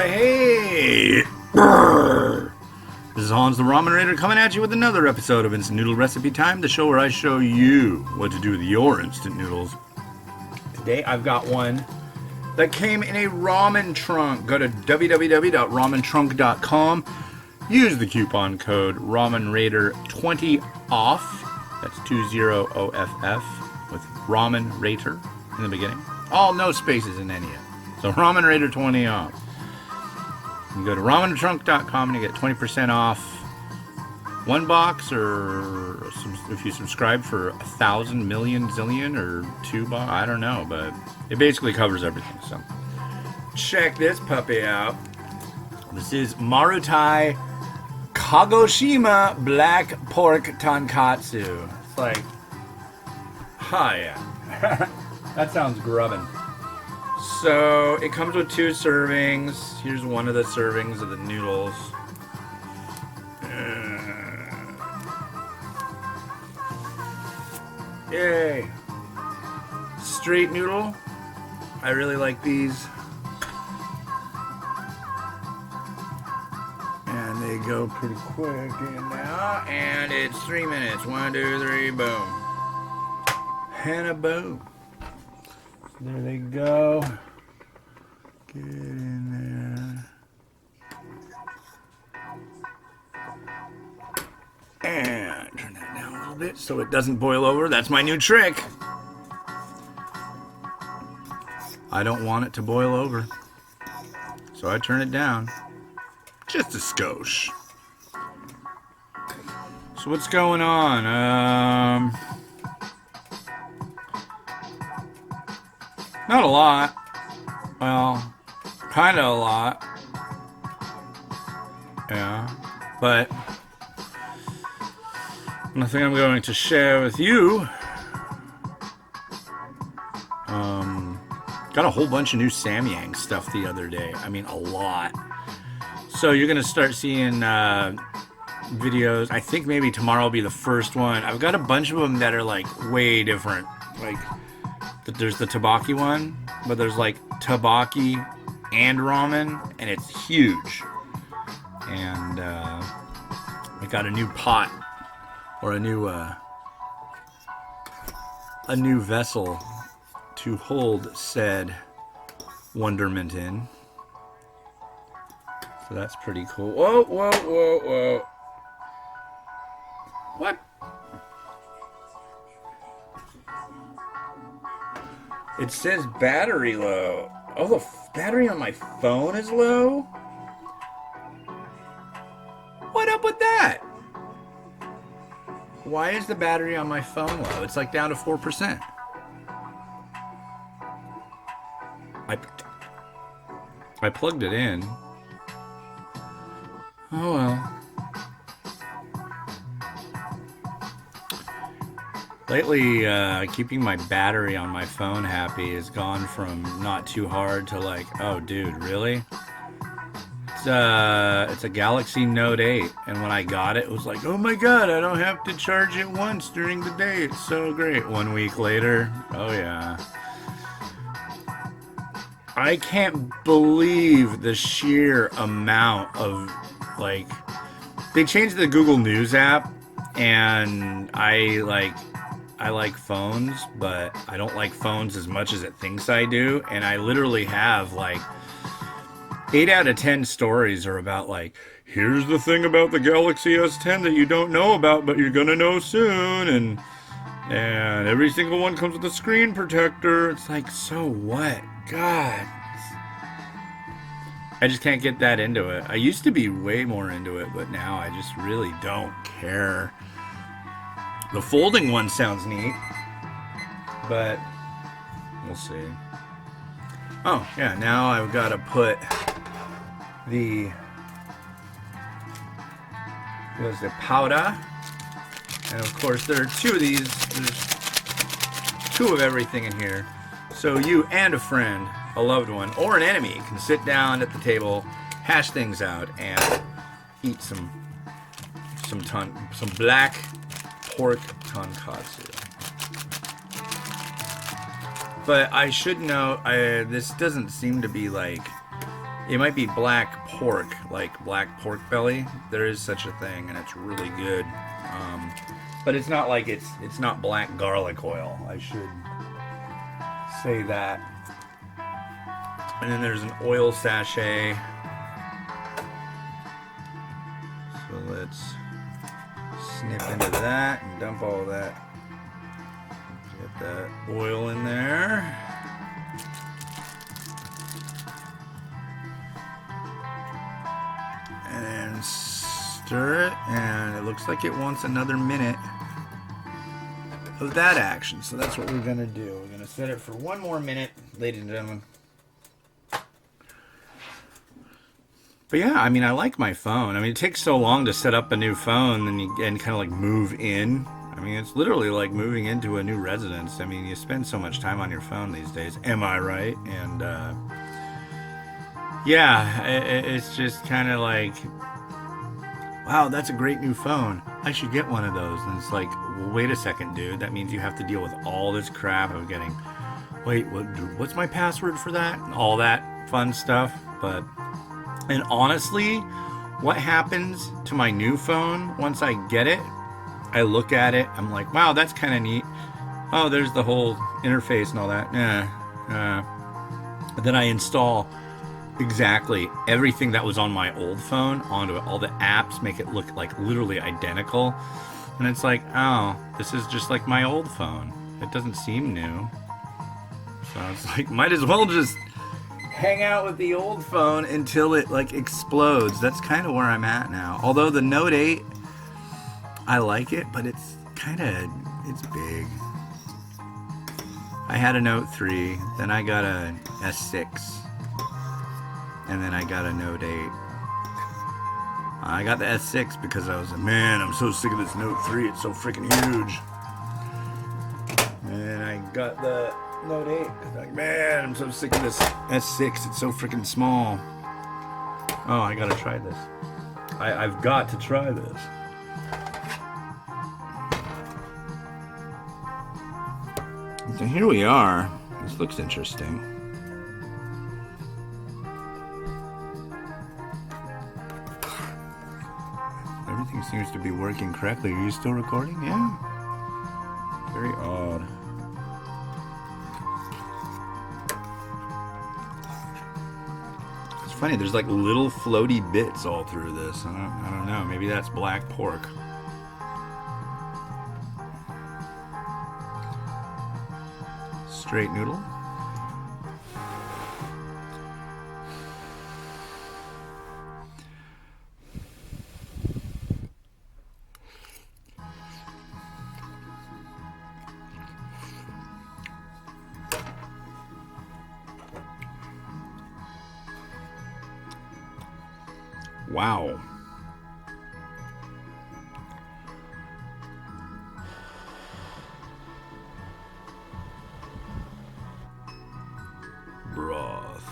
Alright, hey! Brrr. This is Hans the Ramen Raider coming at you with another episode of Instant Noodle Recipe Time, the show where I show you what to do with your instant noodles. Today I've got one that came in a ramen trunk. Go to www.ramentrunk.com. Use the coupon code RamenRaider20OFF. That's 20OFF with Ramen Raider in the beginning. All no spaces in any of it. So Ramen Raider 20 off. You can go to ramentrunk.com and you get 20% off one box, or if you subscribe for 1,000 million zillion or 2 box, I don't know, but it basically covers everything. So check this puppy out. This is Marutai Kagoshima black pork tonkotsu. It's like, oh yeah, that sounds grubbin'. So it comes with 2 servings. Here's one of the servings of the noodles. Yay! Straight noodle. I really like these. And they go pretty quick in now. And it's 3 minutes. 1, 2, 3, boom. And a boom. There they go. Get in there. And turn that down a little bit so it doesn't boil over. That's my new trick. I don't want it to boil over, so I turn it down just a skosh. So what's going on? Not a lot. Well, kind of a lot. Yeah. But nothing I'm going to share with you. Got a whole bunch of new Samyang stuff the other day. I mean, a lot. So you're going to start seeing videos. I think maybe tomorrow will be the first one. I've got a bunch of them that are like way different. Like, there's the Tabaki one, but there's like Tabaki and ramen, and it's huge. And I got a new pot, or a new vessel to hold said wonderment in. So that's pretty cool. Whoa, whoa, whoa, whoa. What? It says battery low. Oh, the battery on my phone is low? What up with that? Why is the battery on my phone low? It's like down to 4%. I plugged it in. Oh well. Lately, keeping my battery on my phone happy has gone from not too hard to like, oh dude, really? It's a Galaxy Note 8, and when I got it, it was like, oh my god, I don't have to charge it once during the day. It's so great. 1 week later, oh yeah. I can't believe the sheer amount of, like, they changed the Google News app, and I like phones, but I don't like phones as much as it thinks I do. And I literally have like 8 out of 10 stories are about like, here's the thing about the Galaxy S10 that you don't know about, but you're gonna know soon. And every single one comes with a screen protector. It's like, so what? God. I just can't get that into it. I used to be way more into it, but now I just really don't care. The folding one sounds neat, but we'll see. Oh, yeah, now I've got to put the powder. And of course, there are 2 of these. There's 2 of everything in here. So you and a friend, a loved one, or an enemy can sit down at the table, hash things out, and eat some black pork tonkotsu. But I should note, this doesn't seem to be like It might be black pork, like black pork belly. There is such a thing, and it's really good. But it's not like it's not black garlic oil. I should say that. And then there's an oil sachet. So let's snip into that and dump all that. Get that oil in there. And stir it, and it looks like it wants another minute of that action. So that's what we're gonna do. We're gonna set it for 1 more minute, ladies and gentlemen. But yeah, I mean, I like my phone. I mean, it takes so long to set up a new phone and kind of like move in. I mean, it's literally like moving into a new residence. I mean, you spend so much time on your phone these days. Am I right? And yeah, it's just kind of like, wow, that's a great new phone. I should get one of those. And it's like, well, wait a second, dude. That means you have to deal with all this crap of getting, wait, what's my password for that? All that fun stuff. And honestly, what happens to my new phone once I get it? I look at it, I'm like, wow, that's kind of neat. Oh, there's the whole interface and all that. Then I install exactly everything that was on my old phone onto it. All the apps make it look like literally identical. And it's like, oh, this is just like my old phone. It doesn't seem new. So it's like, might as well just hang out with the old phone until it like explodes. That's kind of where I'm at now. Although the Note 8, I like it, but it's big. I had a Note 3, then I got a S6, and then I got a Note 8. I got the S6 because I was like, man, I'm so sick of this Note 3. It's so freaking huge. And I got the Note 8 because like, man, I'm so sick of this S6. It's so freaking small. Oh, I gotta try this. I've got to try this. So here we are. This looks interesting. Everything seems to be working correctly. Are you still recording? Yeah. Very odd. It's funny, there's like little floaty bits all through this. I don't know. Maybe that's black pork. Straight noodle. Wow. Broth.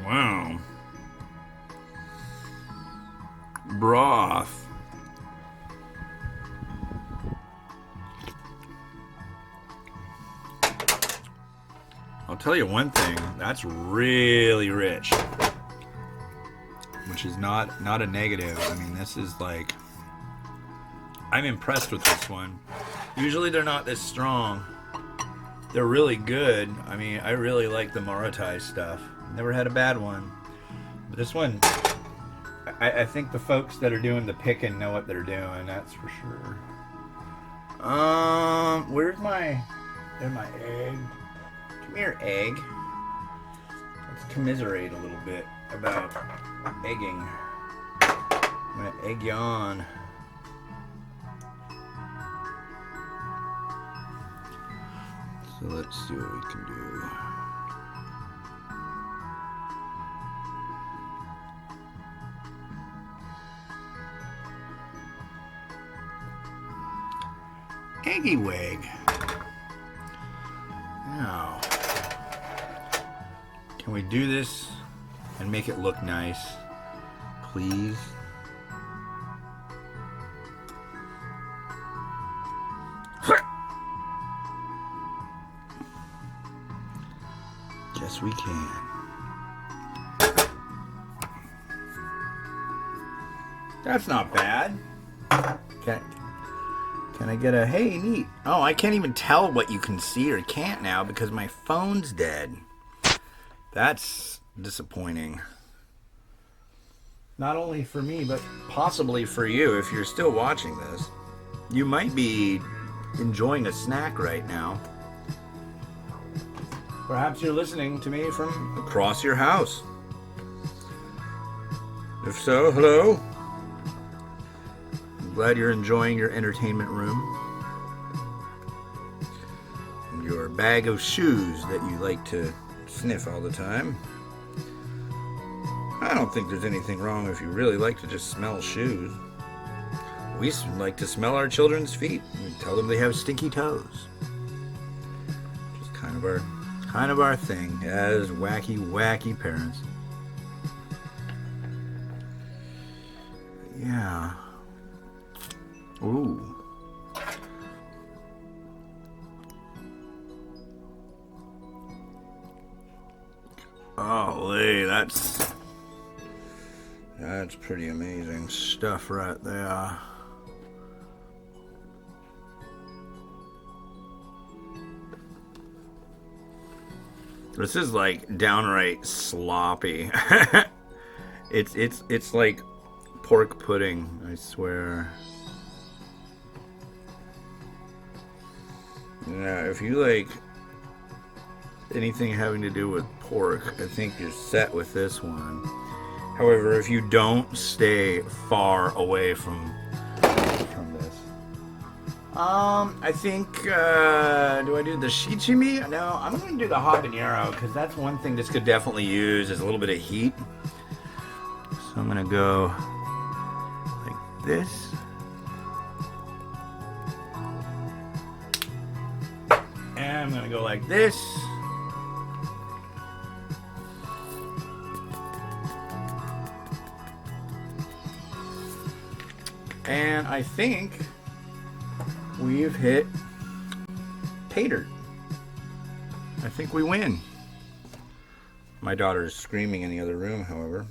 Wow. Broth. I'll tell you one thing, that's really rich. Which is not a negative. I mean, this is like, I'm impressed with this one. Usually they're not this strong. They're really good. I mean, I really like the Marutai stuff. Never had a bad one. But this one, I think the folks that are doing the picking know what they're doing, that's for sure. There's my egg. Come here, egg. Let's commiserate a little bit about egging. I'm gonna egg you on. So let's see what we can do. Eggy wag. Now, can we do this and make it look nice, please? Yes, we can. That's not bad. Can I get a, hey, neat. Oh, I can't even tell what you can see or can't now because my phone's dead. That's disappointing. Not only for me, but possibly for you if you're still watching this. You might be enjoying a snack right now. Perhaps you're listening to me from across your house. If so, hello. I'm glad you're enjoying your entertainment room. And your bag of shoes that you like to sniff all the time. I don't think there's anything wrong if you really like to just smell shoes. We like to smell our children's feet and tell them they have stinky toes. Just kind of our thing as wacky parents. Yeah. Ooh. Golly, that's pretty amazing stuff right there. This is like downright sloppy. It's like pork pudding, I swear. Yeah, if you like anything having to do with pork, I think you're set with this one. However, if you don't, stay far away from this. I think, do I do the shichimi? No, I'm going to do the habanero, because that's one thing this could definitely use, is a little bit of heat. So I'm going to go like this. And I'm going to go like this. And I think we've hit pay dirt. I think we win. My daughter is screaming in the other room, however.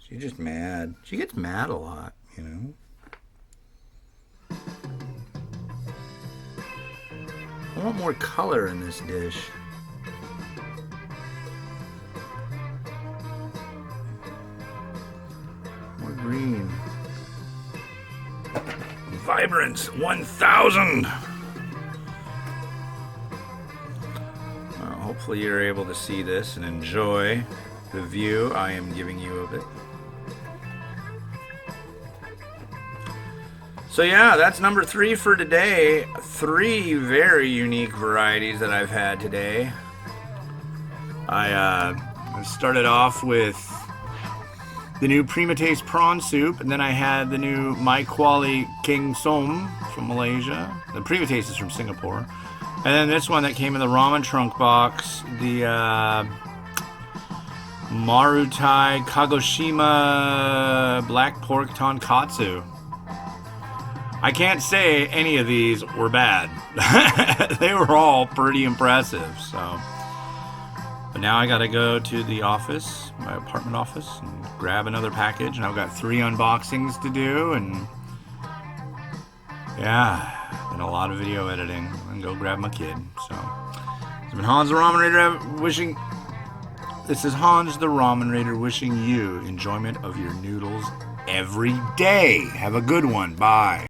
She's just mad. She gets mad a lot, you know. I want more color in this dish. More green. Vibrance 1000. Well, hopefully you're able to see this and enjoy the view I am giving you of it. So yeah, that's number 3 for today. 3 very unique varieties that I've had today. I started off with the new Prima Taste prawn soup, and then I had the new My Kuali King Som from Malaysia. The Prima Taste is from Singapore. And then this one that came in the ramen trunk box, the Marutai Kagoshima black pork tonkotsu. I can't say any of these were bad. They were all pretty impressive. So, but now I gotta go to the office, my apartment office, and grab another package. And I've got 3 unboxings to do, and yeah, and a lot of video editing. And go grab my kid. So, it's been Hans the Ramen Raider wishing. This is Hans the Ramen Raider wishing you enjoyment of your noodles every day. Have a good one. Bye.